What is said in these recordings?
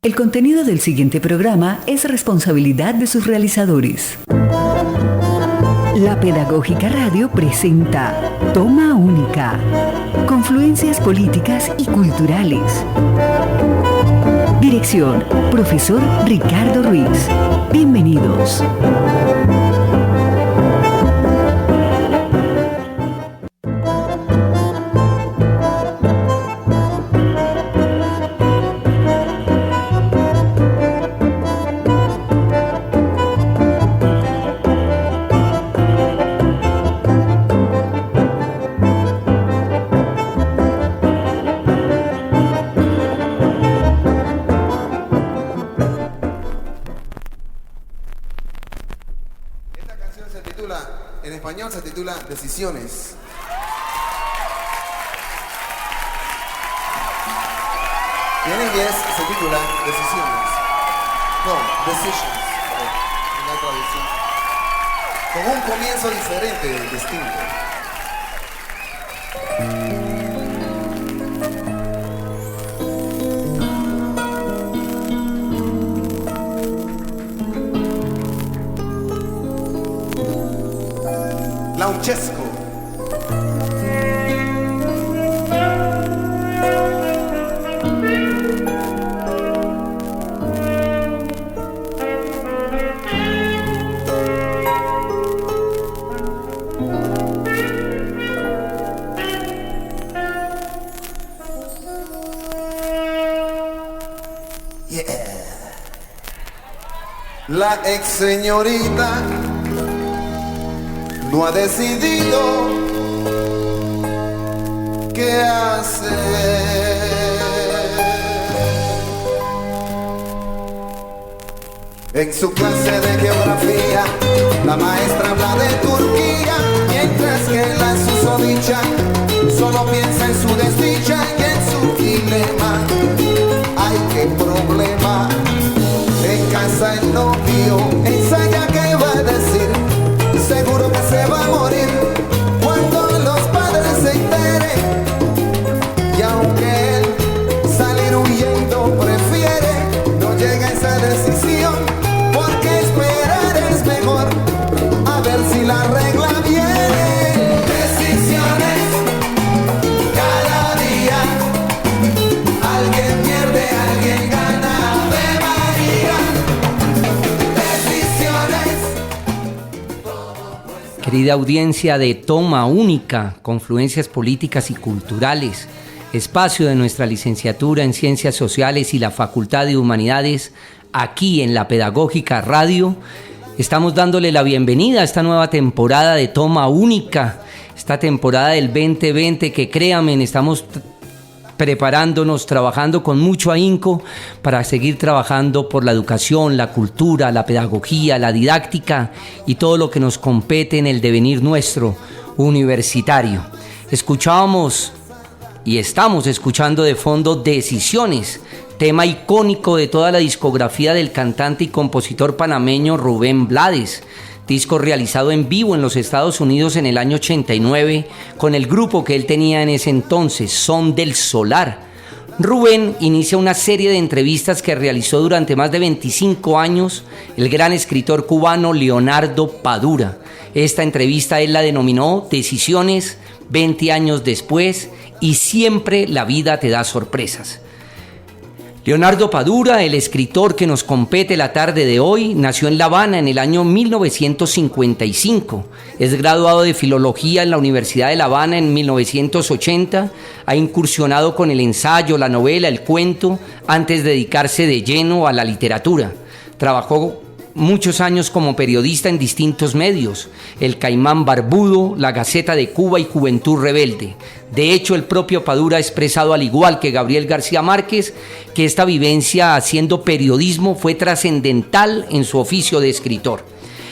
El contenido del siguiente programa es responsabilidad de sus realizadores. La Pedagógica Radio presenta Toma Única, confluencias políticas y culturales. Dirección, profesor Ricardo Ruiz. Bienvenidos. Se titula Decisiones. Y en inglés se titula Decisiones. No, Decisions. En la traducción. Con un comienzo diferente y distinto. Lauchesco. Yeah. La ex señorita no ha decidido qué hacer. En su clase de geografía, la maestra habla de Turquía, mientras que la susodicha solo piensa en su desdicha y en su dilema. Ay, qué problema. En casa el novio ensaya qué va a decir. Seguro que se va a morir cuando los padres se enteren. Y aunque él salir huyendo prefiere, no llega a esa decisión, porque esperar es mejor, a ver si la regla viene. Decisiones, cada día, alguien pierde, alguien gana. Ave María. Decisiones. Querida audiencia de Toma Única, confluencias políticas y culturales, espacio de nuestra licenciatura en Ciencias Sociales y la Facultad de Humanidades, aquí en la Pedagógica Radio, estamos dándole la bienvenida a esta nueva temporada de Toma Única, esta temporada del 2020 que créanme, estamos preparándonos, trabajando con mucho ahínco para seguir trabajando por la educación, la cultura, la pedagogía, la didáctica y todo lo que nos compete en el devenir nuestro universitario. Escuchábamos y estamos escuchando de fondo Decisiones, tema icónico de toda la discografía del cantante y compositor panameño Rubén Blades, disco realizado en vivo en los Estados Unidos en el año 89 con el grupo que él tenía en ese entonces, Son del Solar. Rubén inicia una serie de entrevistas que realizó durante más de 25 años el gran escritor cubano Leonardo Padura. Esta entrevista él la denominó Decisiones, 20 años después y siempre la vida te da sorpresas. Leonardo Padura, el escritor que nos compete la tarde de hoy, nació en La Habana en el año 1955. Es graduado de Filología en la Universidad de La Habana en 1980. Ha incursionado con el ensayo, la novela, el cuento, antes de dedicarse de lleno a la literatura. Trabajó muchos años como periodista en distintos medios, El Caimán Barbudo, La Gaceta de Cuba y Juventud Rebelde. De hecho, el propio Padura ha expresado, al igual que Gabriel García Márquez, que esta vivencia haciendo periodismo fue trascendental en su oficio de escritor.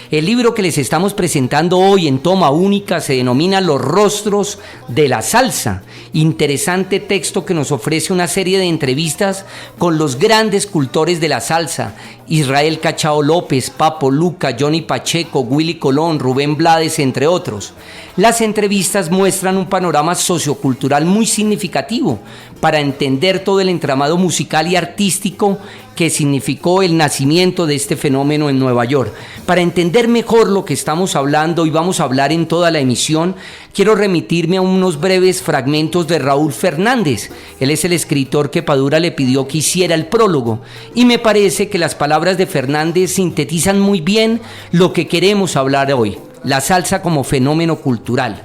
El libro que les estamos presentando hoy en Toma Única se denomina Los Rostros de la Salsa. Interesante texto que nos ofrece una serie de entrevistas con los grandes cultores de la salsa: Israel Cachao López, Papo Luca, Johnny Pacheco, Willy Colón, Rubén Blades, entre otros. Las entrevistas muestran un panorama sociocultural muy significativo para entender todo el entramado musical y artístico que significó el nacimiento de este fenómeno en Nueva York. Para entender mejor lo que estamos hablando y vamos a hablar en toda la emisión, quiero remitirme a unos breves fragmentos de Raúl Fernández. Él es el escritor que Padura le pidió que hiciera el prólogo y me parece que las palabras de Fernández sintetizan muy bien lo que queremos hablar hoy, la salsa como fenómeno cultural.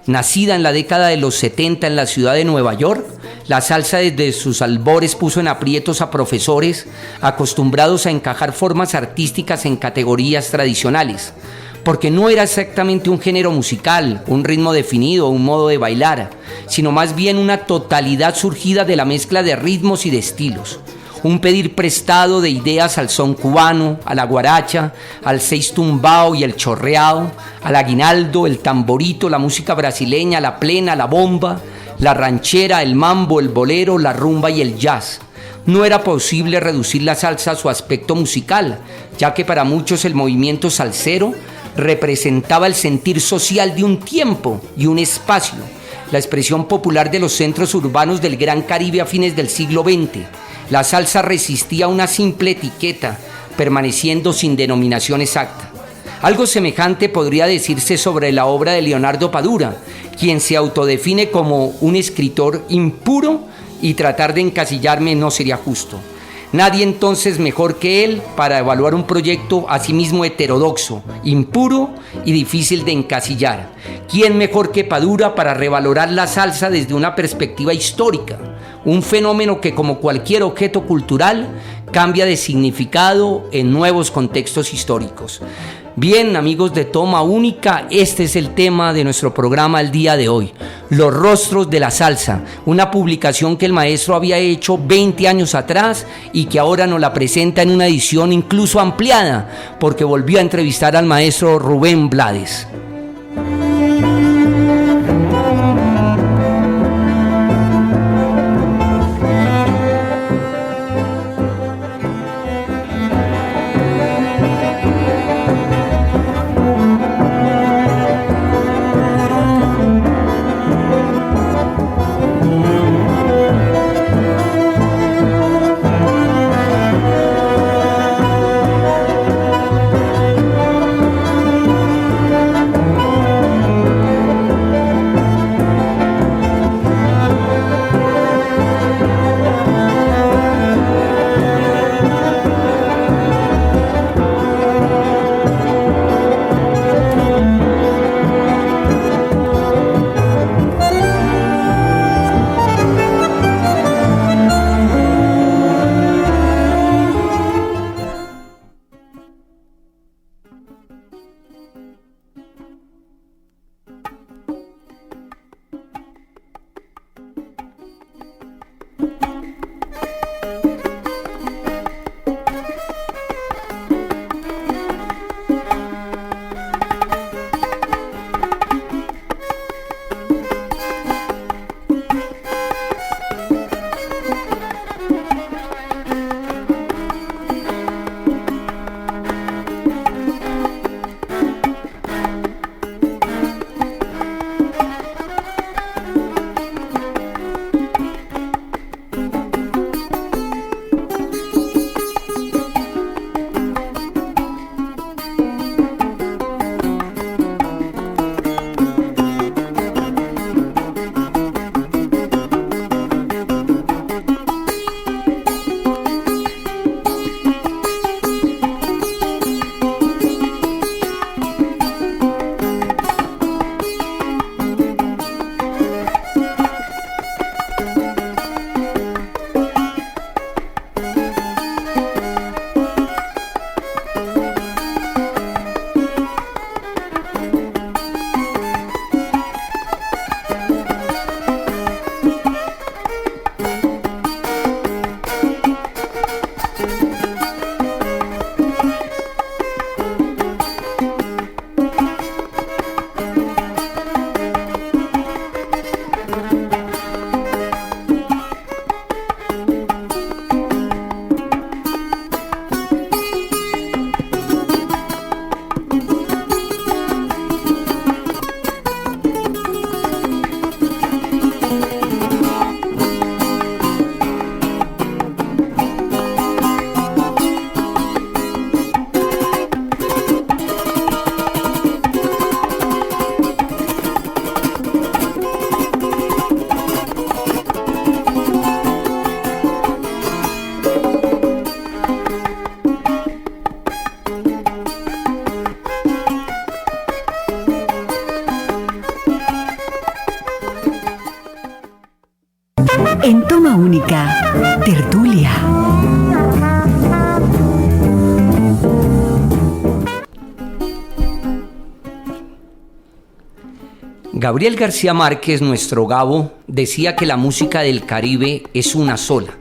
Nacida en la década de los 70 en la ciudad de Nueva York, la salsa desde sus albores puso en aprietos a profesores acostumbrados a encajar formas artísticas en categorías tradicionales, porque no era exactamente un género musical, un ritmo definido, un modo de bailar, sino más bien una totalidad surgida de la mezcla de ritmos y de estilos. Un pedir prestado de ideas al son cubano, a la guaracha, al seis tumbao y el chorreado, al aguinaldo, el tamborito, la música brasileña, la plena, la bomba, la ranchera, el mambo, el bolero, la rumba y el jazz. No era posible reducir la salsa a su aspecto musical, ya que para muchos el movimiento salsero representaba el sentir social de un tiempo y un espacio, la expresión popular de los centros urbanos del Gran Caribe a fines del siglo XX. La salsa resistía a una simple etiqueta, permaneciendo sin denominación exacta. Algo semejante podría decirse sobre la obra de Leonardo Padura, quien se autodefine como un escritor impuro, y tratar de encasillarme no sería justo. Nadie entonces mejor que él para evaluar un proyecto asimismo heterodoxo, impuro y difícil de encasillar. ¿Quién mejor que Padura para revalorar la salsa desde una perspectiva histórica? Un fenómeno que, como cualquier objeto cultural, cambia de significado en nuevos contextos históricos. Bien, amigos de Toma Única, este es el tema de nuestro programa el día de hoy. Los rostros de la salsa, una publicación que el maestro había hecho 20 años atrás y que ahora nos la presenta en una edición incluso ampliada, porque volvió a entrevistar al maestro Rubén Blades. Única, tertulia. Gabriel García Márquez, nuestro Gabo, decía que la música del Caribe es una sola.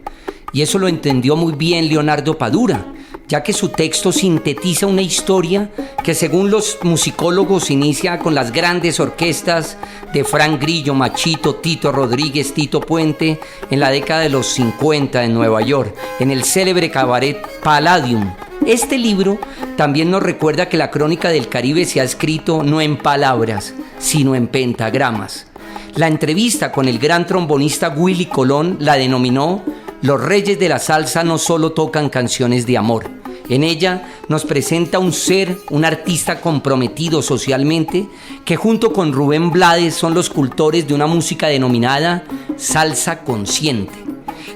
Y eso lo entendió muy bien Leonardo Padura, ya que su texto sintetiza una historia que, según los musicólogos, inicia con las grandes orquestas de Frank Grillo, Machito, Tito Rodríguez, Tito Puente, en la década de los 50 en Nueva York, en el célebre cabaret Palladium. Este libro también nos recuerda que la crónica del Caribe se ha escrito no en palabras, sino en pentagramas. La entrevista con el gran trombonista Willy Colón la denominó "Los Reyes de la Salsa no solo tocan canciones de amor". En ella nos presenta un ser, un artista comprometido socialmente, que junto con Rubén Blades son los cultores de una música denominada salsa consciente.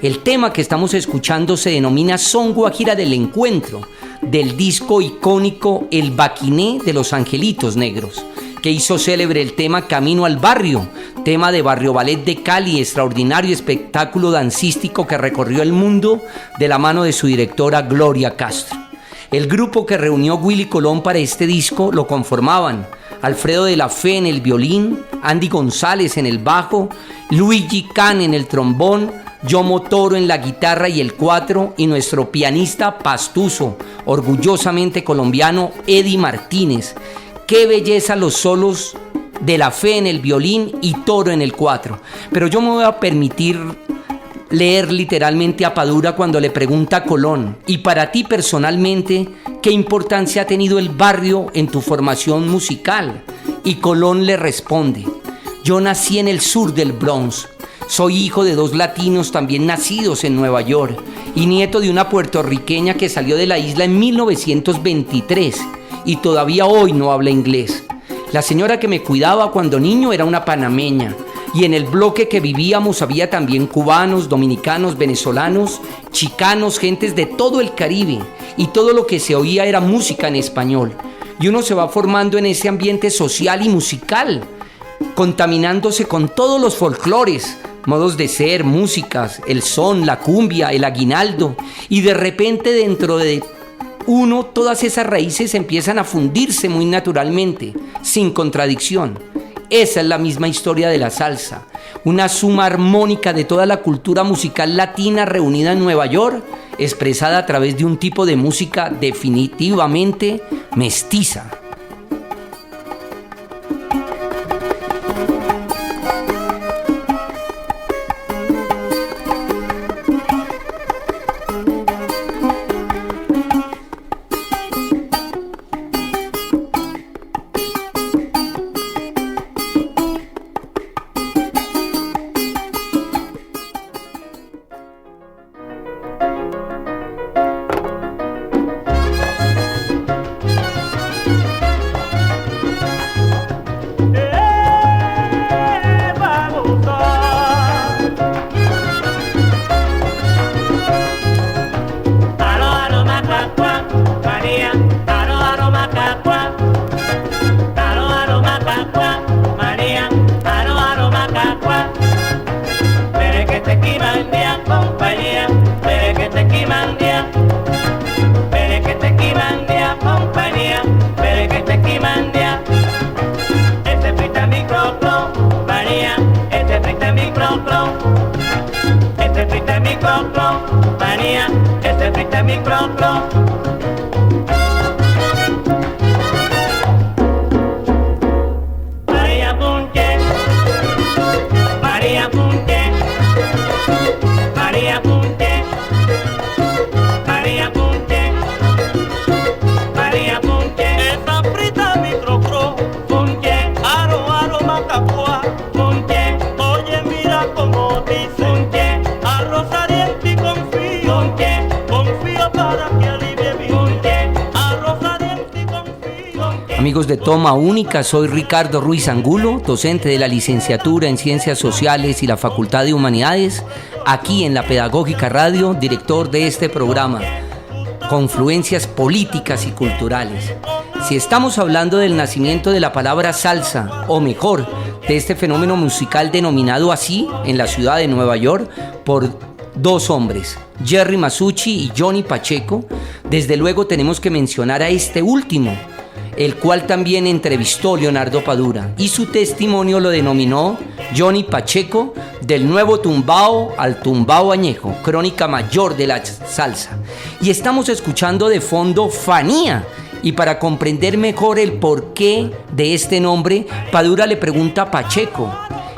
El tema que estamos escuchando se denomina Son Guajira del Encuentro, del disco icónico El Baquiné de los Angelitos Negros, que hizo célebre el tema Camino al Barrio, tema de Barrio Ballet de Cali, extraordinario espectáculo dancístico que recorrió el mundo de la mano de su directora Gloria Castro. El grupo que reunió Willy Colón para este disco lo conformaban Alfredo de la Fe en el violín, Andy González en el bajo, Luigi Can en el trombón, Yomo Toro en la guitarra y el cuatro, y nuestro pianista pastuso, orgullosamente colombiano, Eddie Martínez. Qué belleza los solos de la Fe en el violín y Toro en el cuatro. Pero yo me voy a permitir leer literalmente a Padura cuando le pregunta a Colón: y para ti personalmente, ¿qué importancia ha tenido el barrio en tu formación musical? Y Colón le responde: yo nací en el sur del Bronx. Soy hijo de 2 latinos también nacidos en Nueva York y nieto de una puertorriqueña que salió de la isla en 1923 y todavía hoy no habla inglés. La señora que me cuidaba cuando niño era una panameña, y en el bloque que vivíamos había también cubanos, dominicanos, venezolanos, chicanos, gentes de todo el Caribe, y todo lo que se oía era música en español. Y uno se va formando en ese ambiente social y musical, contaminándose con todos los folclores, modos de ser, músicas, el son, la cumbia, el aguinaldo, y de repente dentro de uno todas esas raíces empiezan a fundirse muy naturalmente, sin contradicción. Esa es la misma historia de la salsa, una suma armónica de toda la cultura musical latina reunida en Nueva York, expresada a través de un tipo de música definitivamente mestiza. Amigos de Toma Única, soy Ricardo Ruiz Angulo, docente de la licenciatura en Ciencias Sociales y la Facultad de Humanidades, aquí en la Pedagógica Radio, director de este programa, Confluencias Políticas y Culturales. Si estamos hablando del nacimiento de la palabra salsa, o mejor, de este fenómeno musical denominado así en la ciudad de Nueva York por dos hombres, Jerry Masucci y Johnny Pacheco. Desde luego tenemos que mencionar a este último, el cual también entrevistó Leonardo Padura, y su testimonio lo denominó Johnny Pacheco, del nuevo tumbao al tumbao añejo, crónica mayor de la salsa. Y estamos escuchando de fondo Fania, y para comprender mejor el porqué de este nombre, Padura le pregunta a Pacheco: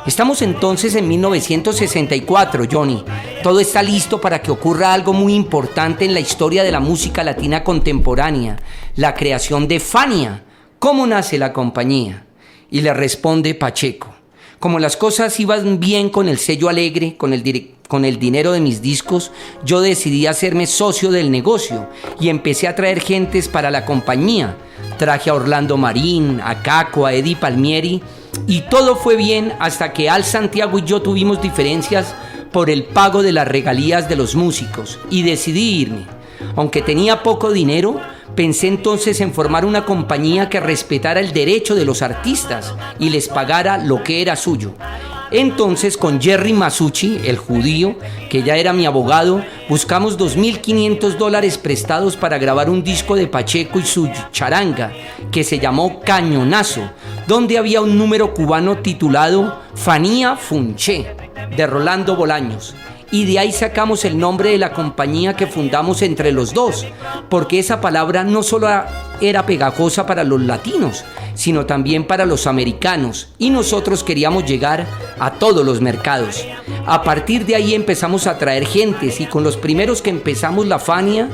estamos entonces en 1964, Johnny. Todo está listo para que ocurra algo muy importante en la historia de la música latina contemporánea, la creación de Fania. ¿Cómo nace la compañía? Y le responde Pacheco: como las cosas iban bien con el sello Alegre, con el dinero de mis discos, yo decidí hacerme socio del negocio y empecé a traer gentes para la compañía. Traje a Orlando Marín, a Caco, a Eddie Palmieri, y todo fue bien hasta que Al Santiago y yo tuvimos diferencias por el pago de las regalías de los músicos y decidí irme. Aunque tenía poco dinero, pensé entonces en formar una compañía que respetara el derecho de los artistas y les pagara lo que era suyo. Entonces, con Jerry Masucci, el judío, que ya era mi abogado, buscamos $2,500 prestados para grabar un disco de Pacheco y su charanga, que se llamó Cañonazo, donde había un número cubano titulado Fania Funché, de Rolando Bolaños. Y de ahí sacamos el nombre de la compañía que fundamos entre los dos, porque esa palabra no solo era pegajosa para los latinos, sino también para los americanos, y nosotros queríamos llegar a todos los mercados. A partir de ahí empezamos a traer gentes, y con los primeros que empezamos la Fania,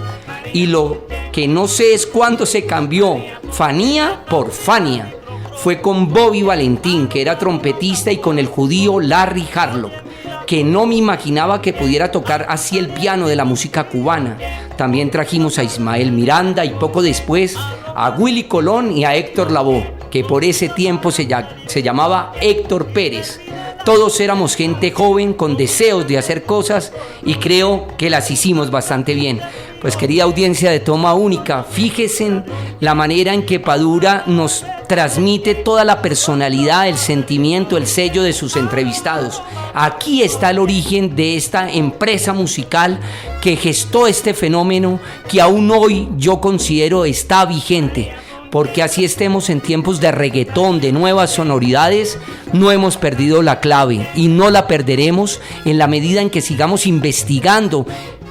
y lo que no sé es cuándo se cambió Fania por Fania. Fue con Bobby Valentín, que era trompetista, y con el judío Larry Harlock, que no me imaginaba que pudiera tocar así el piano de la música cubana. También trajimos a Ismael Miranda y poco después a Willy Colón y a Héctor Lavoe, que por ese tiempo se llamaba Héctor Pérez. Todos éramos gente joven con deseos de hacer cosas y creo que las hicimos bastante bien. Pues querida audiencia de Toma Única, fíjense en la manera en que Padura nos transmite toda la personalidad, el sentimiento, el sello de sus entrevistados. Aquí está el origen de esta empresa musical que gestó este fenómeno que aún hoy yo considero está vigente. Porque así estemos en tiempos de reggaetón, de nuevas sonoridades, no hemos perdido la clave y no la perderemos en la medida en que sigamos investigando.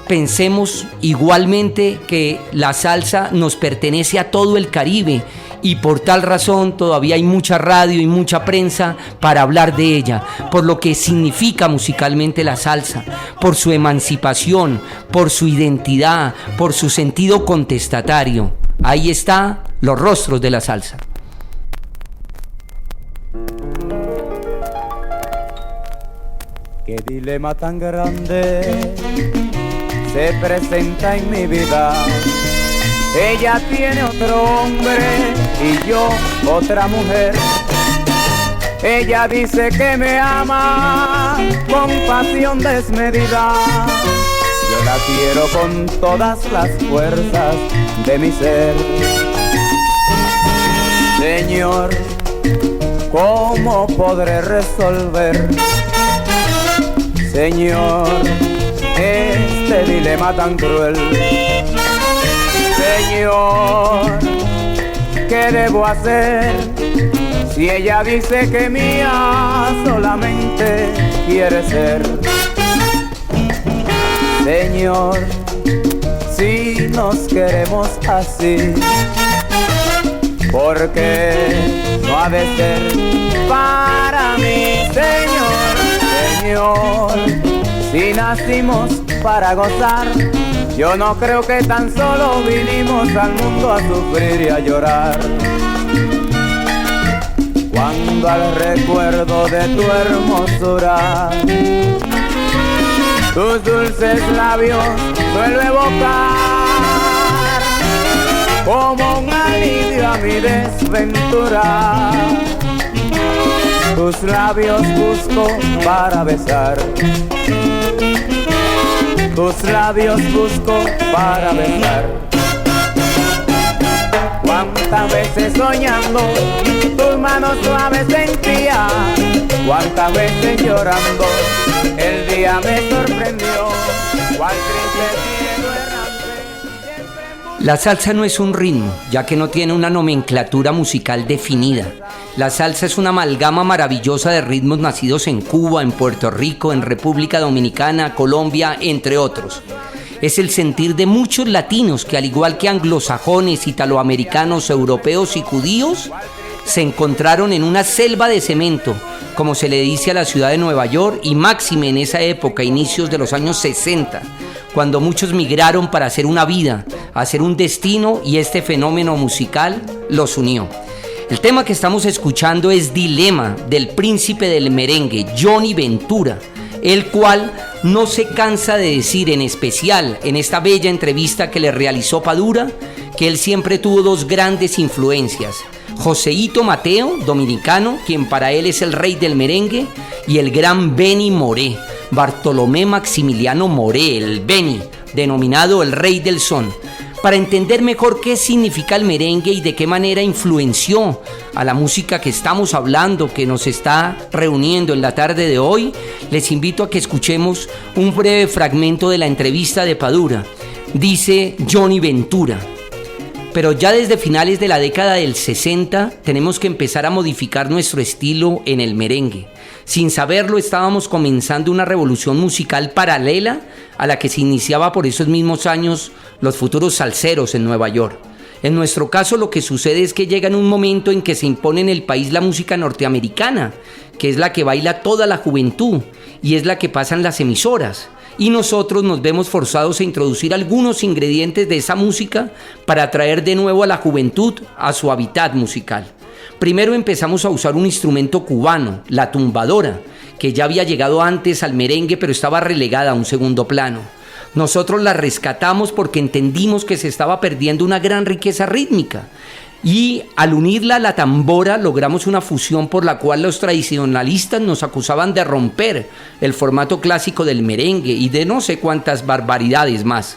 Pensemos igualmente que la salsa nos pertenece a todo el Caribe y por tal razón todavía hay mucha radio y mucha prensa para hablar de ella, por lo que significa musicalmente la salsa, por su emancipación, por su identidad, por su sentido contestatario. Ahí está los rostros de la salsa. Qué dilema tan grande se presenta en mi vida. Ella tiene otro hombre y yo otra mujer. Ella dice que me ama con pasión desmedida. Yo la quiero con todas las fuerzas de mi ser. Señor, ¿cómo podré resolver, Señor, este dilema tan cruel? Señor, ¿qué debo hacer si ella dice que mía solamente quiere ser? Señor, si nos queremos así, ¿por qué no ha de ser para mí, Señor? Señor, si nacimos para gozar, yo no creo que tan solo vinimos al mundo a sufrir y a llorar. Cuando al recuerdo de tu hermosura, tus dulces labios suelo evocar, como un alivio a mi desventura, tus labios busco para besar, tus labios busco para besar. Cuántas veces soñando tus manos suaves sentía, cuántas veces llorando el día me sorprendió. cual triste errante. La salsa no es un ritmo, ya que no tiene una nomenclatura musical definida. La salsa es una amalgama maravillosa de ritmos nacidos en Cuba, en Puerto Rico, en República Dominicana, Colombia, entre otros. Es el sentir de muchos latinos que, al igual que anglosajones, italoamericanos, europeos y judíos, se encontraron en una selva de cemento, como se le dice a la ciudad de Nueva York, y máxime en esa época, inicios de los años 60, cuando muchos migraron para hacer una vida, hacer un destino, y este fenómeno musical los unió. El tema que estamos escuchando es Dilema, del príncipe del merengue, Johnny Ventura, el cual no se cansa de decir, en especial en esta bella entrevista que le realizó Padura, que él siempre tuvo dos grandes influencias: Joseito Mateo, dominicano, quien para él es el rey del merengue, y el gran Benny Moré, Bartolomé Maximiliano Moré, el Benny, denominado el rey del son. Para entender mejor qué significa el merengue y de qué manera influenció a la música que estamos hablando, que nos está reuniendo en la tarde de hoy, les invito a que escuchemos un breve fragmento de la entrevista de Padura. Dice Johnny Ventura: pero ya desde finales de la década del 60 tenemos que empezar a modificar nuestro estilo en el merengue. Sin saberlo, estábamos comenzando una revolución musical paralela a la que se iniciaba por esos mismos años los futuros salseros en Nueva York. En nuestro caso, lo que sucede es que llega en un momento en que se impone en el país la música norteamericana, que es la que baila toda la juventud y es la que pasan las emisoras. Y nosotros nos vemos forzados a introducir algunos ingredientes de esa música para atraer de nuevo a la juventud a su hábitat musical. Primero empezamos a usar un instrumento cubano, la tumbadora, que ya había llegado antes al merengue pero estaba relegada a un segundo plano. Nosotros la rescatamos porque entendimos que se estaba perdiendo una gran riqueza rítmica. Y al unirla a la tambora logramos una fusión por la cual los tradicionalistas nos acusaban de romper el formato clásico del merengue y de no sé cuántas barbaridades más.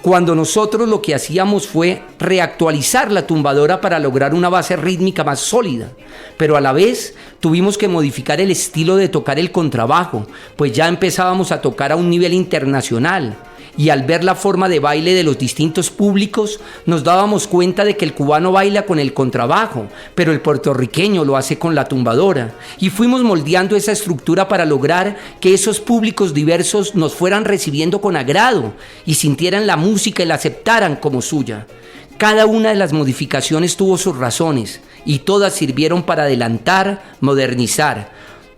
Cuando nosotros lo que hacíamos fue reactualizar la tumbadora para lograr una base rítmica más sólida, pero a la vez tuvimos que modificar el estilo de tocar el contrabajo, pues ya empezábamos a tocar a un nivel internacional. Y al ver la forma de baile de los distintos públicos, nos dábamos cuenta de que el cubano baila con el contrabajo, pero el puertorriqueño lo hace con la tumbadora. Y fuimos moldeando esa estructura para lograr que esos públicos diversos nos fueran recibiendo con agrado y sintieran la música y la aceptaran como suya. Cada una de las modificaciones tuvo sus razones y todas sirvieron para adelantar, modernizar.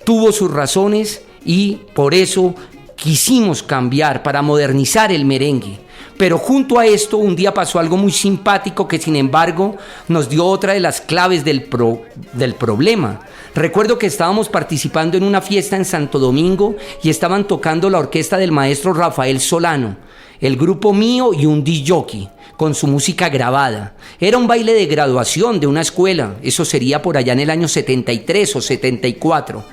Tuvo sus razones y por eso quisimos cambiar para modernizar el merengue. Pero junto a esto un día pasó algo muy simpático que sin embargo nos dio otra de las claves del problema. Recuerdo que estábamos participando en una fiesta en Santo Domingo y estaban tocando la orquesta del maestro Rafael Solano, el grupo mío y un DJ con su música grabada. Era un baile de graduación de una escuela, eso sería por allá en el año 73 o 74.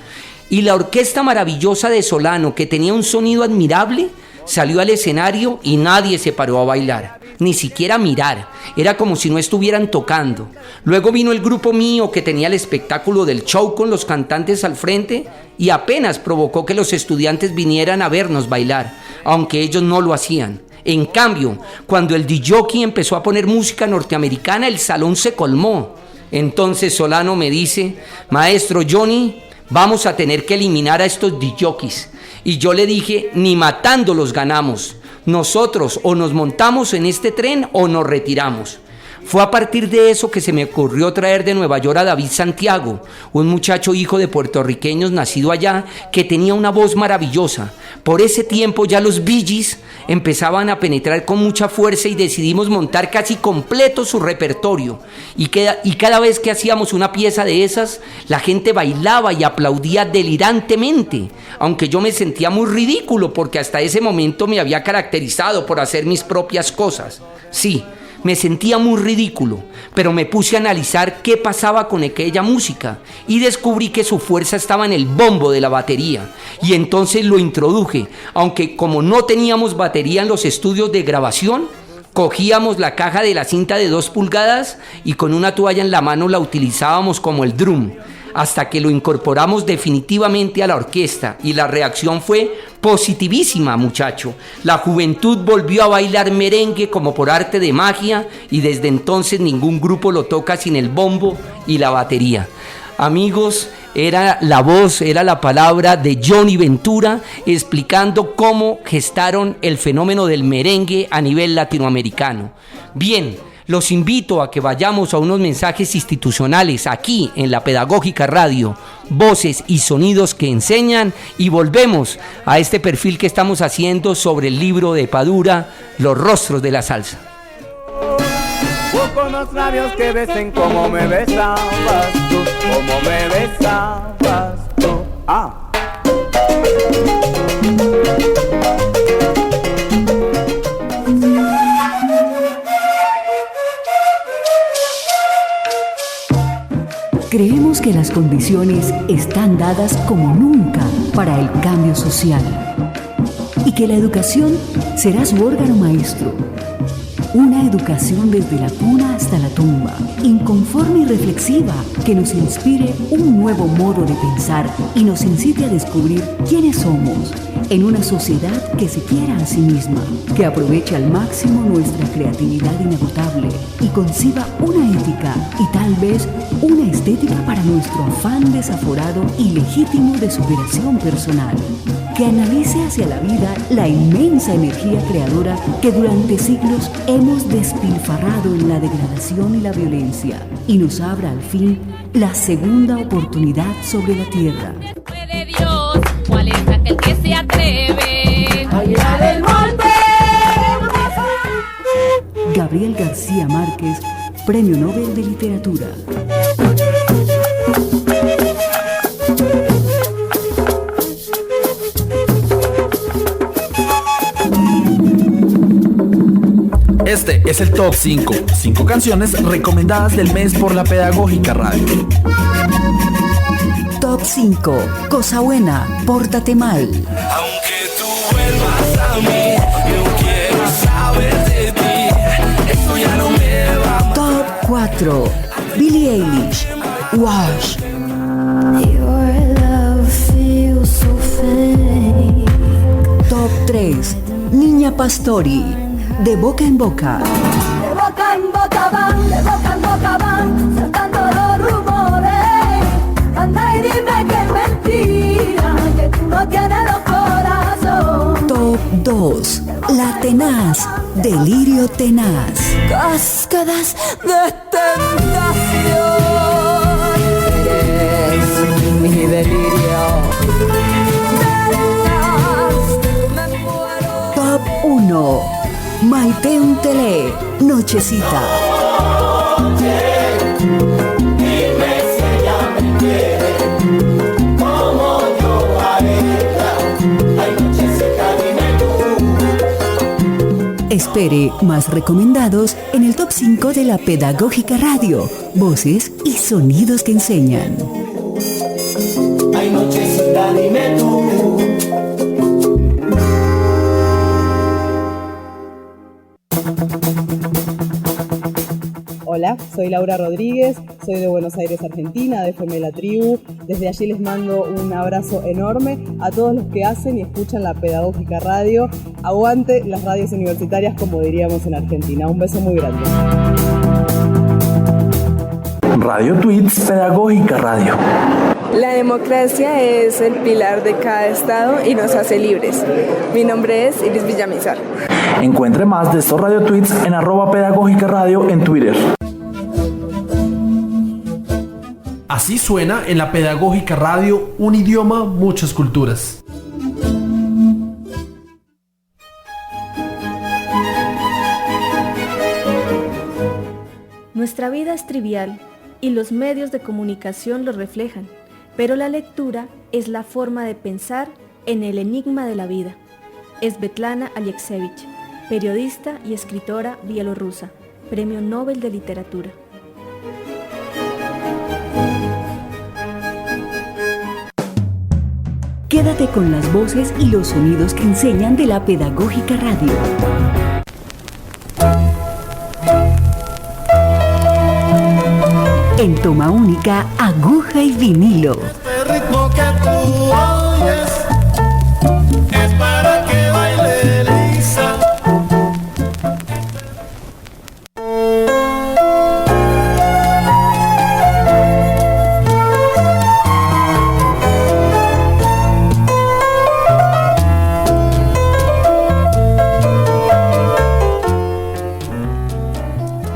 Y la orquesta maravillosa de Solano, que tenía un sonido admirable, salió al escenario y nadie se paró a bailar, ni siquiera a mirar. Era como si no estuvieran tocando. Luego vino el grupo mío, que tenía el espectáculo del show con los cantantes al frente, y apenas provocó que los estudiantes vinieran a vernos bailar, aunque ellos no lo hacían. En cambio, cuando el DJ empezó a poner música norteamericana, el salón se colmó. Entonces Solano me dice: maestro Johnny, vamos a tener que eliminar a estos DJs. Y yo le dije: ni matándolos ganamos. Nosotros o nos montamos en este tren o nos retiramos. Fue a partir de eso que se me ocurrió traer de Nueva York a David Santiago, un muchacho hijo de puertorriqueños nacido allá, que tenía una voz maravillosa. Por ese tiempo ya los Bee Gees empezaban a penetrar con mucha fuerza y decidimos montar casi completo su repertorio. Y cada vez que hacíamos una pieza de esas, la gente bailaba y aplaudía delirantemente, aunque yo me sentía muy ridículo porque hasta ese momento me había caracterizado por hacer mis propias cosas. Sí, me sentía muy ridículo, pero me puse a analizar qué pasaba con aquella música y descubrí que su fuerza estaba en el bombo de la batería, y entonces lo introduje, aunque como no teníamos batería en los estudios de grabación, cogíamos la caja de la cinta de 2 pulgadas y con una toalla en la mano la utilizábamos como el drum, hasta que lo incorporamos definitivamente a la orquesta, y la reacción fue Positivísima, muchacho. La juventud volvió a bailar merengue como por arte de magia y desde entonces ningún grupo lo toca sin el bombo y la batería. Amigos, era la voz, era la palabra de Johnny Ventura explicando cómo gestaron el fenómeno del merengue a nivel latinoamericano. Bien, los invito a que vayamos a unos mensajes institucionales aquí en la Pedagógica Radio, voces y sonidos que enseñan, y volvemos a este perfil que estamos haciendo sobre el libro de Padura, Los rostros de la salsa. Con los labios que besen como me besabas tú, como me besabas tú. Creemos que las condiciones están dadas como nunca para el cambio social y que la educación será su órgano maestro. Una educación desde la cuna hasta la tumba, inconforme y reflexiva, que nos inspire un nuevo modo de pensar y nos incite a descubrir quiénes somos en una sociedad que se quiera a sí misma, que aproveche al máximo nuestra creatividad inagotable y conciba una ética y tal vez una estética para nuestro afán desaforado y legítimo de superación personal, que analice hacia la vida la inmensa energía creadora que durante siglos hemos despilfarrado en la degradación y la violencia y nos abra al fin la segunda oportunidad sobre la tierra. De Dios, ¿cuál es aquel que se atreve? ¡Allá del monte! Gabriel García Márquez, Premio Nobel de Literatura. Este es el Top 5. 5 canciones recomendadas del mes por la Pedagógica Radio. Top 5. Cosa buena, pórtate mal. Aunque tú vuelvas a mí, yo quiero saber de ti. Eso ya no me va. Top 4. Billie Eilish, Wash. Your love feels so fake. Top 3. Niña Pastori, De boca en boca. De boca en boca van, de boca en boca van, saltando los rumores. Anda y dime que es mentira, que tú no tienes los corazones. Top 2. La Tenaz, Delirio Tenaz. Cascadas de tentación. Eres mi delirio. Me muero. Top 1. Maite Untelé, Nochecita. Espere más recomendados en el Top 5 de la Pedagógica Radio, voces y sonidos que enseñan. Ay, nochecita, dime tú. Hola, soy Laura Rodríguez, soy de Buenos Aires, Argentina, de FM La Tribu. Desde allí les mando un abrazo enorme a todos los que hacen y escuchan la Pedagógica Radio. Aguante las radios universitarias, como diríamos en Argentina. Un beso muy grande. Radio Tweets, Pedagógica Radio. La democracia es el pilar de cada estado y nos hace libres. Mi nombre es Iris Villamizar. Encuentre más de estos Radio Tweets en @Pedagógica Radio en Twitter. Así suena en la Pedagógica Radio, un idioma, muchas culturas. Nuestra vida es trivial y los medios de comunicación lo reflejan, pero la lectura es la forma de pensar en el enigma de la vida. Svetlana Alexievich, periodista y escritora bielorrusa, Premio Nobel de Literatura. Quédate con las voces y los sonidos que enseñan de la Pedagógica Radio. En toma única, aguja y vinilo. Este ritmo que tú oyes es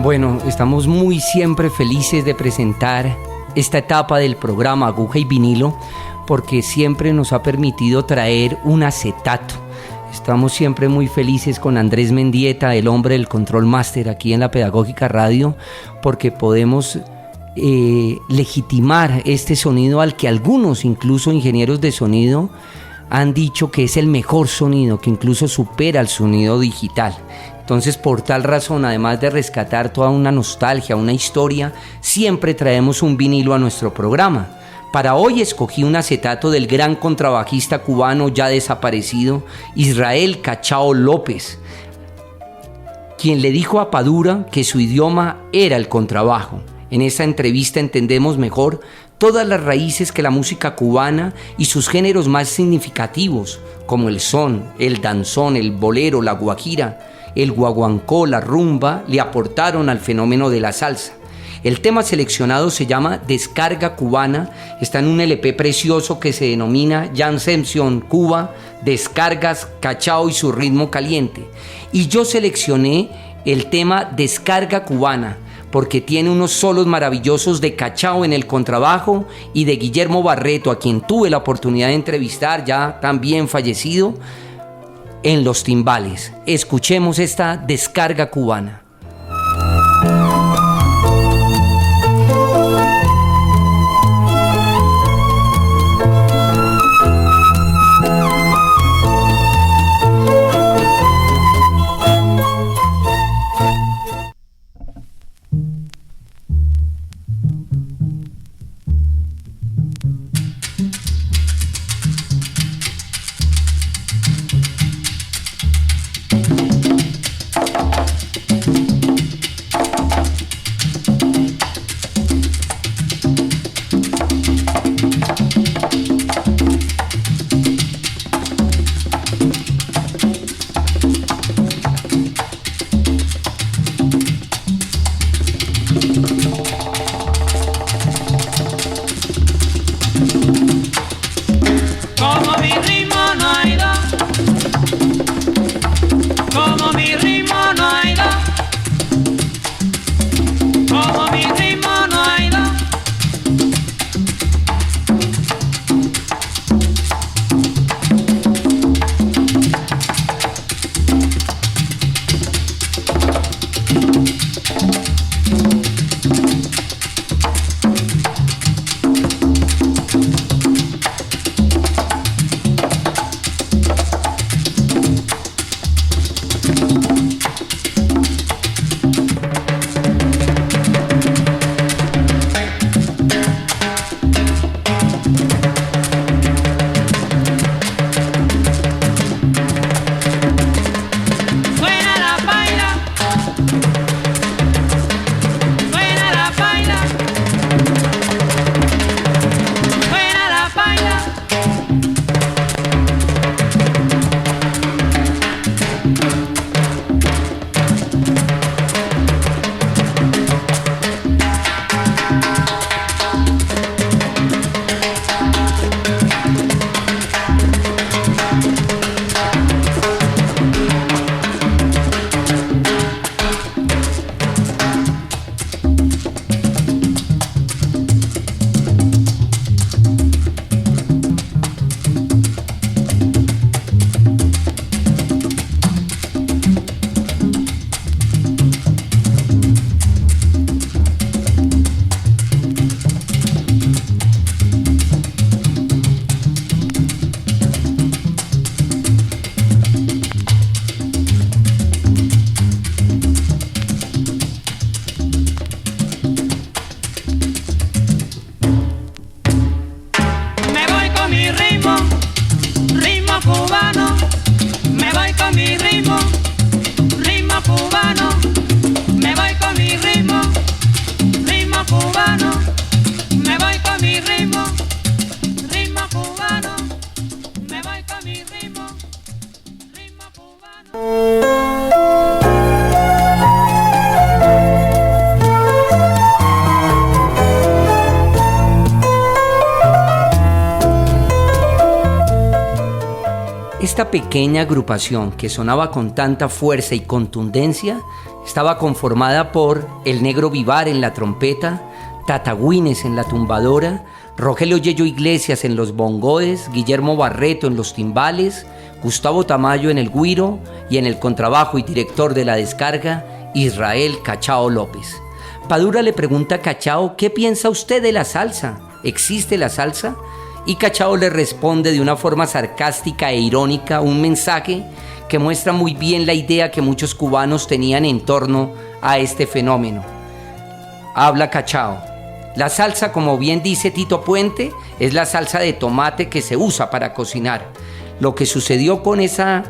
Bueno, estamos muy siempre felices de presentar esta etapa del programa Aguja y Vinilo, porque siempre nos ha permitido traer un acetato. Estamos siempre muy felices con Andrés Mendieta, el hombre del Control Master aquí en la Pedagógica Radio, porque podemos legitimar este sonido al que algunos, incluso ingenieros de sonido, han dicho que es el mejor sonido, que incluso supera el sonido digital. Entonces, por tal razón, además de rescatar toda una nostalgia, una historia, siempre traemos un vinilo a nuestro programa. Para hoy escogí un acetato del gran contrabajista cubano ya desaparecido, Israel Cachao López, quien le dijo a Padura que su idioma era el contrabajo. En esta entrevista entendemos mejor todas las raíces que la música cubana y sus géneros más significativos, como el son, el danzón, el bolero, la guajira, el guaguancó, la rumba, le aportaron al fenómeno de la salsa. El tema seleccionado se llama Descarga Cubana, está en un LP precioso que se denomina Jam Session Cuba, Descargas, Cachao y su ritmo caliente. Y yo seleccioné el tema Descarga Cubana, porque tiene unos solos maravillosos de Cachao en el contrabajo y de Guillermo Barreto, a quien tuve la oportunidad de entrevistar, ya también fallecido, en los timbales. Escuchemos esta Descarga Cubana. Esta pequeña agrupación que sonaba con tanta fuerza y contundencia estaba conformada por el Negro Vivar en la trompeta, Tata Güines en la tumbadora, Rogelio Yello Iglesias en los bongoes, Guillermo Barreto en los timbales, Gustavo Tamayo en el güiro y en el contrabajo y director de la descarga, Israel Cachao López. Padura le pregunta a Cachao, ¿qué piensa usted de la salsa? ¿Existe la salsa? Y Cachao le responde de una forma sarcástica e irónica un mensaje que muestra muy bien la idea que muchos cubanos tenían en torno a este fenómeno. Habla Cachao: la salsa, como bien dice Tito Puente, es la salsa de tomate que se usa para cocinar. Lo que sucedió con esa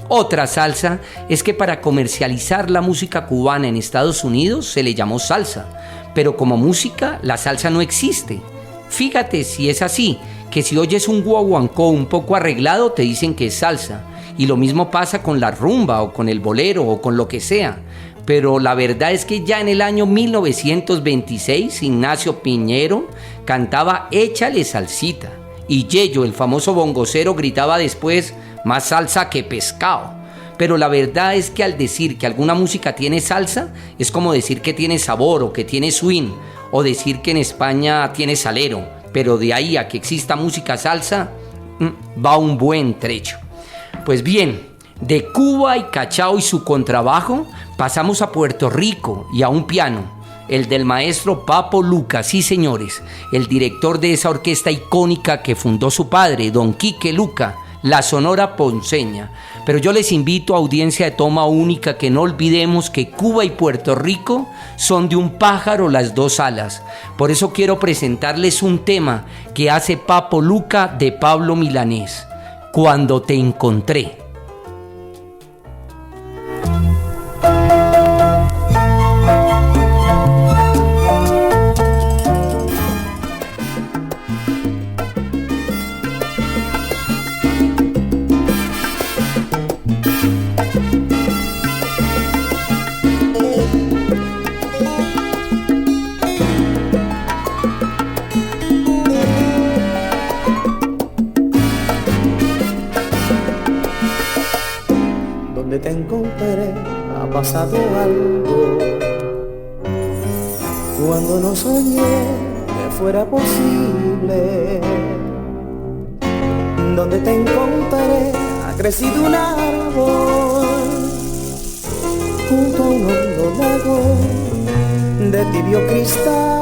otra salsa es que para comercializar la música cubana en Estados Unidos se le llamó salsa, pero como música la salsa no existe. Fíjate si es así, que si oyes un guaguancó un poco arreglado te dicen que es salsa, y lo mismo pasa con la rumba o con el bolero o con lo que sea. Pero la verdad es que ya en el año 1926 Ignacio Piñero cantaba Échale salsita, y Yello, el famoso bongocero, gritaba después más salsa que pescado. Pero la verdad es que al decir que alguna música tiene salsa es como decir que tiene sabor o que tiene swing, o decir que en España tiene salero, pero de ahí a que exista música salsa va un buen trecho. Pues bien, de Cuba y Cachao y su contrabajo pasamos a Puerto Rico y a un piano, el del maestro Papo Luca, sí señores, el director de esa orquesta icónica que fundó su padre, don Quique Luca, la Sonora Ponceña. Pero yo les invito, a audiencia de Toma Única, que no olvidemos que Cuba y Puerto Rico son de un pájaro las dos alas. Por eso quiero presentarles un tema que hace Papo Luca de Pablo Milanés, Cuando te encontré. Te encontré, ha pasado algo. Cuando no soñé que fuera posible, donde te encontré ha crecido un árbol junto a un hondo lago de tibio cristal.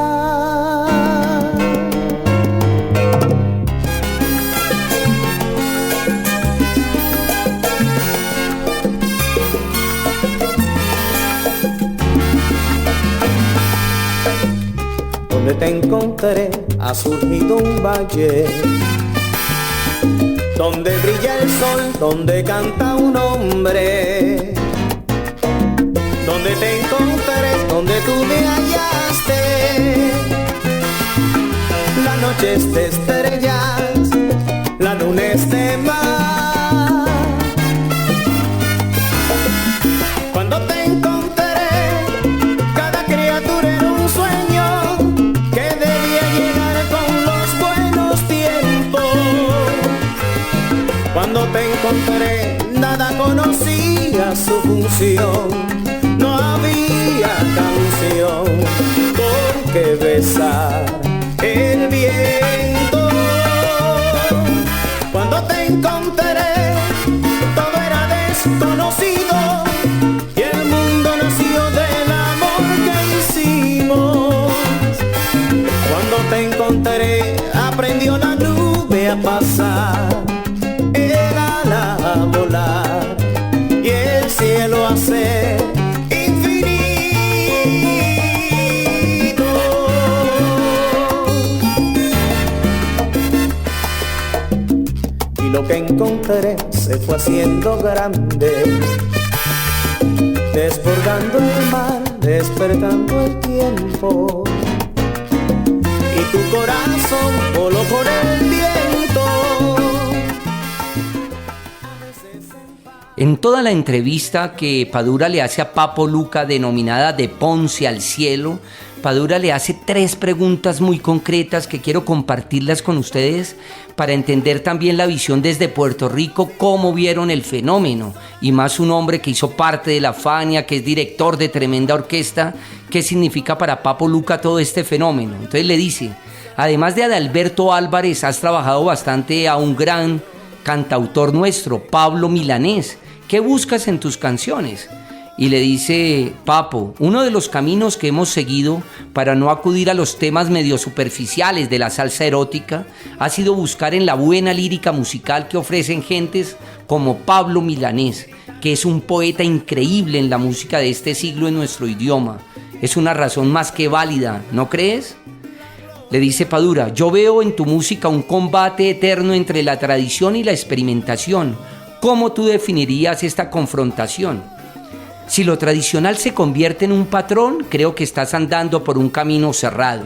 Donde te encontré ha surgido un valle, donde brilla el sol, donde canta un hombre. Donde te encontré, donde tú me hallaste. La noche es de estrellas, la luna es de mar. Cuando te encontré, cada criatura era un sueño que debía llegar con los buenos tiempos. Cuando te encontré, nada conocía su función. No había canción con que besar el viento. Cuando te encontré, todo era desconocido y el mundo nació del amor que hicimos. Cuando te encontré, aprendió la nube a pasar, el ala a volar y el cielo a ser lo que encontré se fue haciendo grande, desbordando el mar, despertando el tiempo, y tu corazón voló por el viento. A veces en paz. En toda la entrevista que Padura le hace a Papo Luca, denominada De Ponce al Cielo, Padura le hace 3 preguntas muy concretas que quiero compartirlas con ustedes para entender también la visión desde Puerto Rico, cómo vieron el fenómeno, y más un hombre que hizo parte de la Fania, que es director de tremenda orquesta, qué significa para Papo Luca todo este fenómeno. Entonces le dice, además de Adalberto Álvarez, has trabajado bastante a un gran cantautor nuestro, Pablo Milanés. ¿Qué buscas en tus canciones? Y le dice, Papo, uno de los caminos que hemos seguido para no acudir a los temas medio superficiales de la salsa erótica ha sido buscar en la buena lírica musical que ofrecen gentes como Pablo Milanés, que es un poeta increíble en la música de este siglo en nuestro idioma. Es una razón más que válida, ¿no crees? Le dice Padura, yo veo en tu música un combate eterno entre la tradición y la experimentación. ¿Cómo tú definirías esta confrontación? Si lo tradicional se convierte en un patrón, creo que estás andando por un camino cerrado,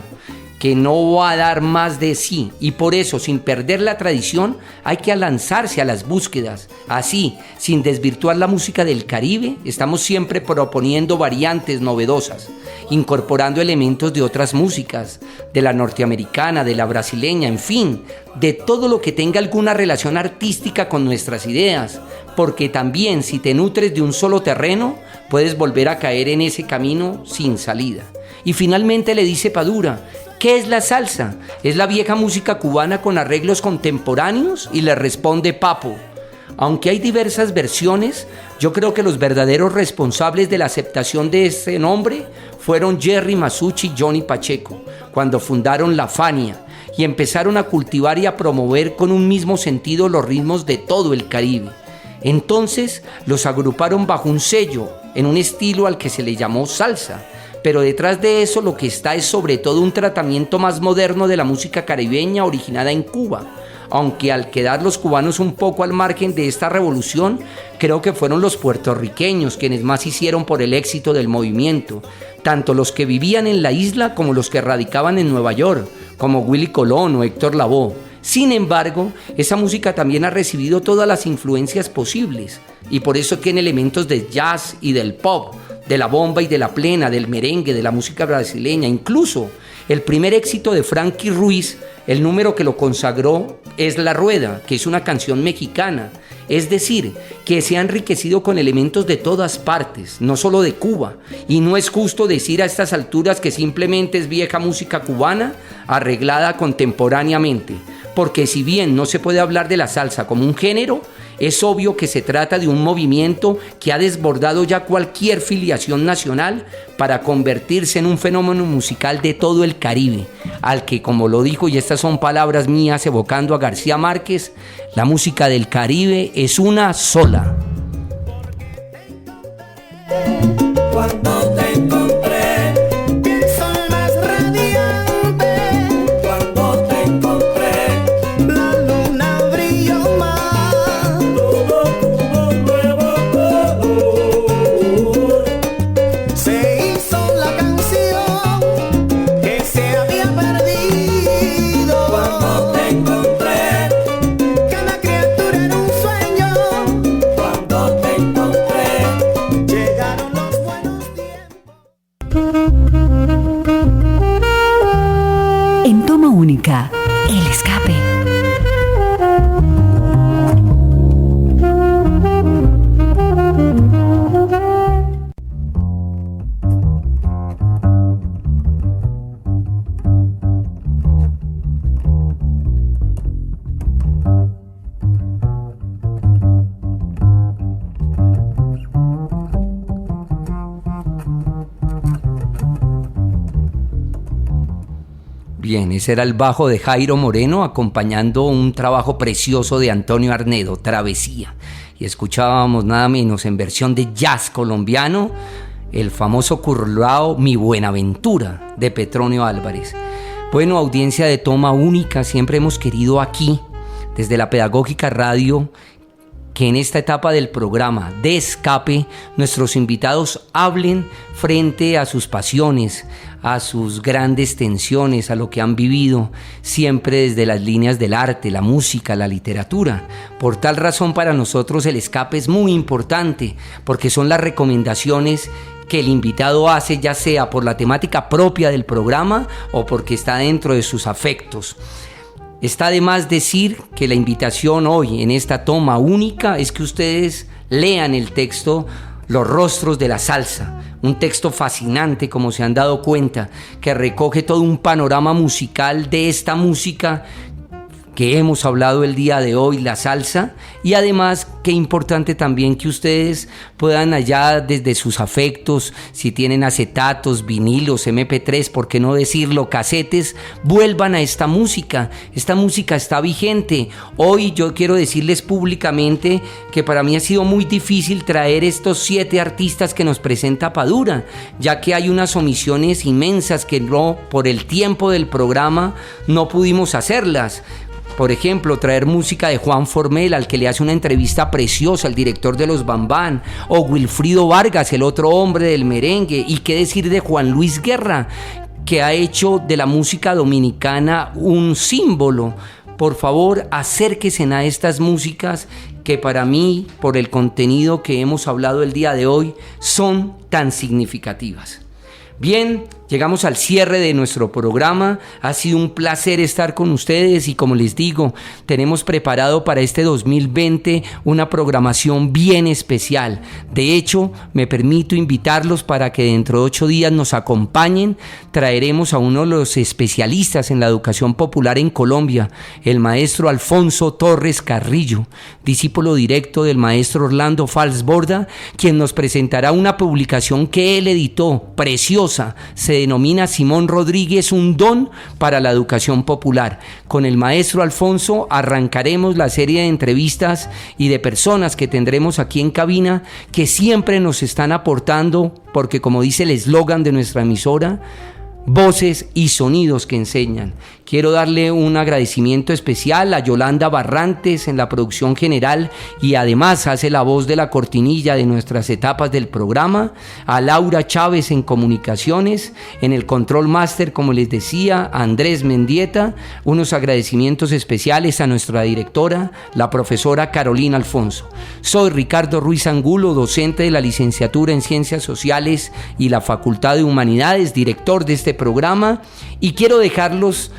que no va a dar más de sí, y por eso, sin perder la tradición, hay que lanzarse a las búsquedas. Así, sin desvirtuar la música del Caribe, estamos siempre proponiendo variantes novedosas, incorporando elementos de otras músicas, de la norteamericana, de la brasileña, en fin, de todo lo que tenga alguna relación artística con nuestras ideas, porque también si te nutres de un solo terreno, puedes volver a caer en ese camino sin salida. Y finalmente le dice Padura, ¿qué es la salsa? ¿Es la vieja música cubana con arreglos contemporáneos? Y le responde Papo, aunque hay diversas versiones, yo creo que los verdaderos responsables de la aceptación de este nombre fueron Jerry Masucci y Johnny Pacheco, cuando fundaron la Fania y empezaron a cultivar y a promover con un mismo sentido los ritmos de todo el Caribe. Entonces los agruparon bajo un sello, en un estilo al que se le llamó salsa, pero detrás de eso lo que está es sobre todo un tratamiento más moderno de la música caribeña originada en Cuba. Aunque al quedar los cubanos un poco al margen de esta revolución, creo que fueron los puertorriqueños quienes más hicieron por el éxito del movimiento, tanto los que vivían en la isla como los que radicaban en Nueva York, como Willy Colón o Héctor Lavoe. Sin embargo, esa música también ha recibido todas las influencias posibles, y por eso tiene elementos de jazz y del pop, de la bomba y de la plena, del merengue, de la música brasileña. Incluso el primer éxito de Frankie Ruiz, el número que lo consagró, es La Rueda, que es una canción mexicana. Es decir, que se ha enriquecido con elementos de todas partes, no solo de Cuba. Y no es justo decir a estas alturas que simplemente es vieja música cubana arreglada contemporáneamente. Porque si bien no se puede hablar de la salsa como un género, es obvio que se trata de un movimiento que ha desbordado ya cualquier filiación nacional para convertirse en un fenómeno musical de todo el Caribe, al que, como lo dijo, y estas son palabras mías evocando a García Márquez, la música del Caribe es una sola. Cuando te encontré, el sol más radiante. Cuando te encontré, la luna brilló más. Todo tuvo un nuevo color. Se hizo la canción que se había perdido. Cuando te encontré, cada criatura era un sueño. Cuando te encontré, llegaron los buenos tiempos. En toma única, el escape. Bien, ese era el bajo de Jairo Moreno acompañando un trabajo precioso de Antonio Arnedo, Travesía. Y escuchábamos nada menos en versión de jazz colombiano el famoso currao Mi Buenaventura de Petronio Álvarez. Bueno, audiencia de toma única, siempre hemos querido aquí, desde la Pedagógica Radio, que en esta etapa del programa de Escape, nuestros invitados hablen frente a sus pasiones, a sus grandes tensiones, a lo que han vivido, siempre desde las líneas del arte, la música, la literatura. Por tal razón, para nosotros el Escape es muy importante, porque son las recomendaciones que el invitado hace, ya sea por la temática propia del programa o porque está dentro de sus afectos. Está de más decir que la invitación hoy en esta toma única es que ustedes lean el texto Los rostros de la salsa, un texto fascinante, como se han dado cuenta, que recoge todo un panorama musical de esta música que hemos hablado el día de hoy, la salsa, y además qué importante también que ustedes puedan allá desde sus afectos, si tienen acetatos, vinilos, MP3, por qué no decirlo, casetes, vuelvan a esta música está vigente. Hoy yo quiero decirles públicamente que para mí ha sido muy difícil traer estos 7 artistas que nos presenta Padura, ya que hay unas omisiones inmensas que no, por el tiempo del programa no pudimos hacerlas. Por ejemplo, traer música de Juan Formel, al que le hace una entrevista preciosa al director de los Bambán, o Wilfrido Vargas, el otro hombre del merengue, y qué decir de Juan Luis Guerra, que ha hecho de la música dominicana un símbolo. Por favor, acérquense a estas músicas que para mí, por el contenido que hemos hablado el día de hoy, son tan significativas. Bien, llegamos al cierre de nuestro programa. Ha sido un placer estar con ustedes y, como les digo, tenemos preparado para este 2020 una programación bien especial. De hecho, me permito invitarlos para que dentro de 8 días nos acompañen. Traeremos a uno de los especialistas en la educación popular en Colombia, el maestro Alfonso Torres Carrillo, discípulo directo del maestro Orlando Falsborda, quien nos presentará una publicación que él editó, preciosa. Se denomina Simón Rodríguez, un don para la educación popular. Con el maestro Alfonso arrancaremos la serie de entrevistas y de personas que tendremos aquí en cabina, que siempre nos están aportando, porque como dice el eslogan de nuestra emisora, voces y sonidos que enseñan. Quiero darle un agradecimiento especial a Yolanda Barrantes en la producción general y además hace la voz de la cortinilla de nuestras etapas del programa, a Laura Chávez en comunicaciones, en el control máster, como les decía, a Andrés Mendieta, unos agradecimientos especiales a nuestra directora, la profesora Carolina Alfonso. Soy Ricardo Ruiz Angulo, docente de la licenciatura en Ciencias Sociales y la Facultad de Humanidades, director de este programa, y quiero dejarlos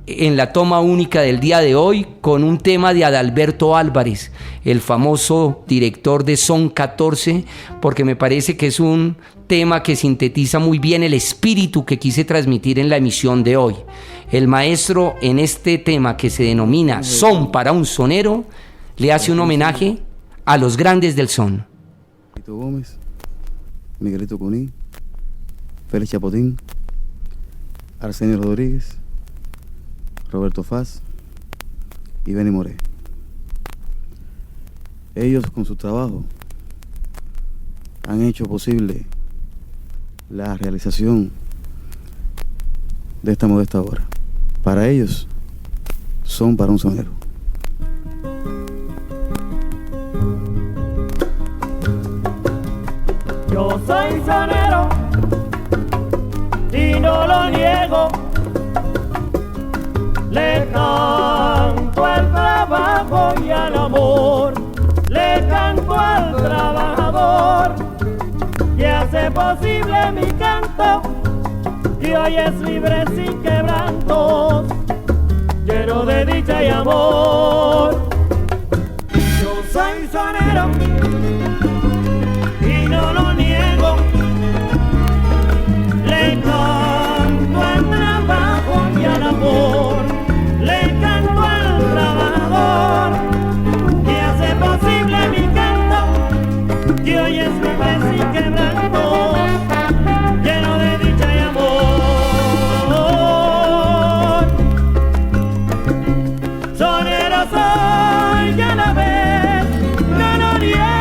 en la toma única del día de hoy con un tema de Adalberto Álvarez, el famoso director de Son 14, porque me parece que es un tema que sintetiza muy bien el espíritu que quise transmitir en la emisión de hoy. El maestro, en este tema que se denomina Son para un sonero, le hace un homenaje a los grandes del son. Miguelito Gómez, Miguelito Cuní, Félix Chapotín, Arsenio Rodríguez, Roberto Faz y Benny Moré. Ellos, con su trabajo, han hecho posible la realización de esta modesta obra. Para ellos, Son para un sonero. Yo soy sonero y no lo niego. Le canto al trabajo y al amor, le canto al trabajador que hace posible mi canto, y hoy es libre sin quebrantos, lleno de dicha y amor. Yo soy sonero y no lo niego, le canto al trabajo y al amor, le canto al trabajador que hace posible mi canto, que hoy es libre sin quebranto, lleno de dicha y amor. Sonero soy y a la vez no lo niego.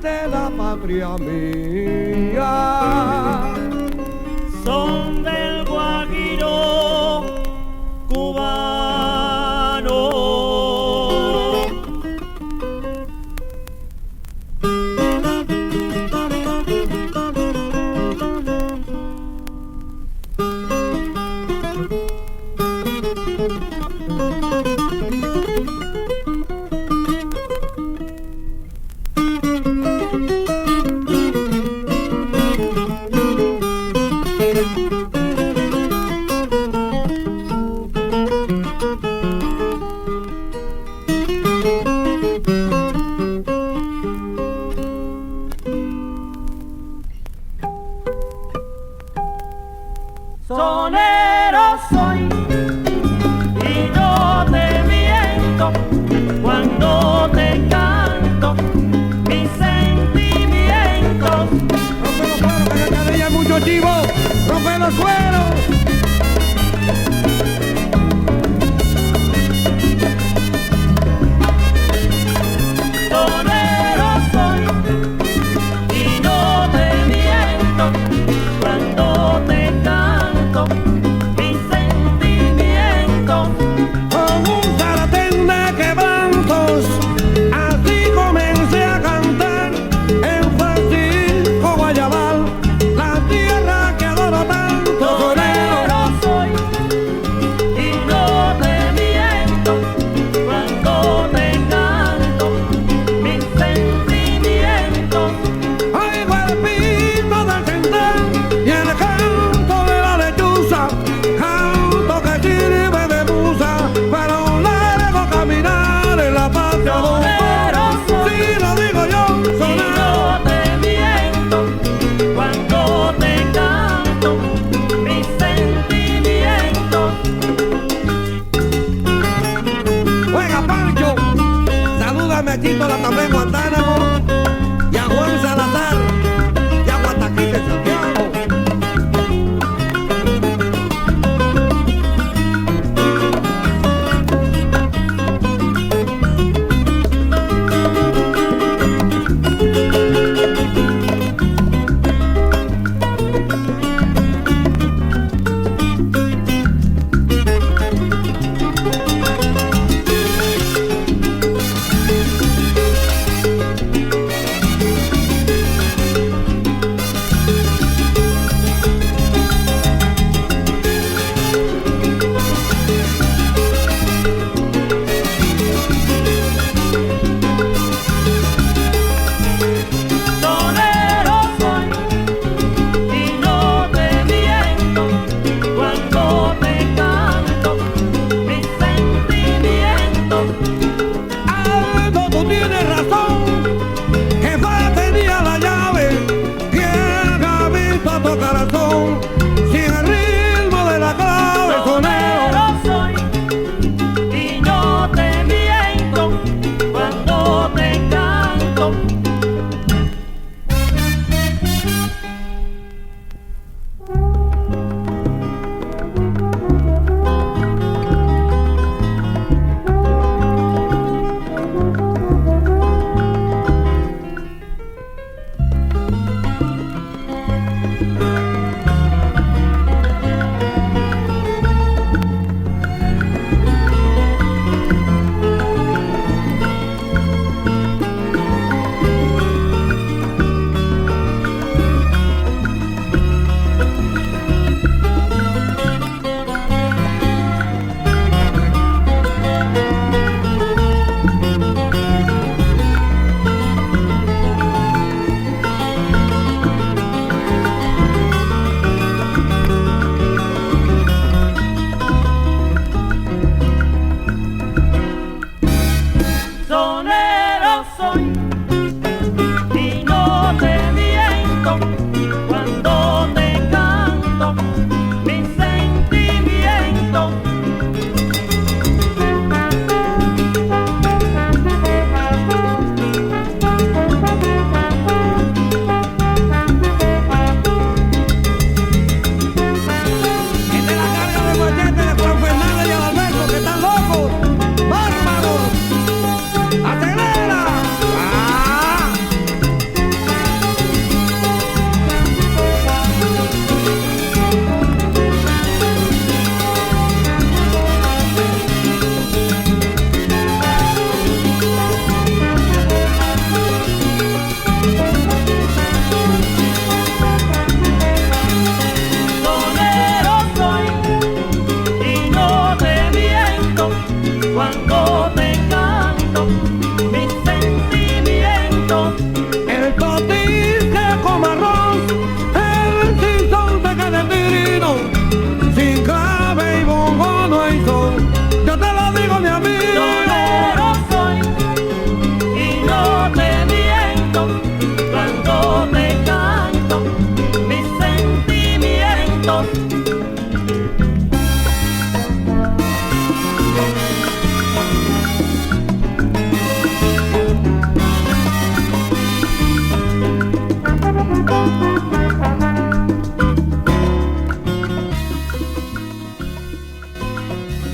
de la patria mía. Son del Guajiro cubano. Sonero soy y no te miento cuando te canto mis sentimientos. Rompe los cueros, que acá de ella hay mucho chivo. Rompe los cueros. Sonero soy y no te miento cuando te canto mis sentimientos. Con un sartén de quebrantos, así comencé a cantar en Francisco Guayabal, la tierra que adoro tanto.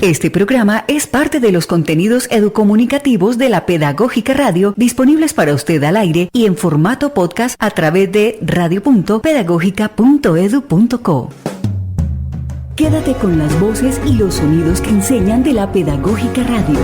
Este programa es parte de los contenidos educomunicativos de la Pedagógica Radio, disponibles para usted al aire y en formato podcast a través de radio.pedagogica.edu.co. Quédate con las voces y los sonidos que enseñan de la Pedagógica Radio.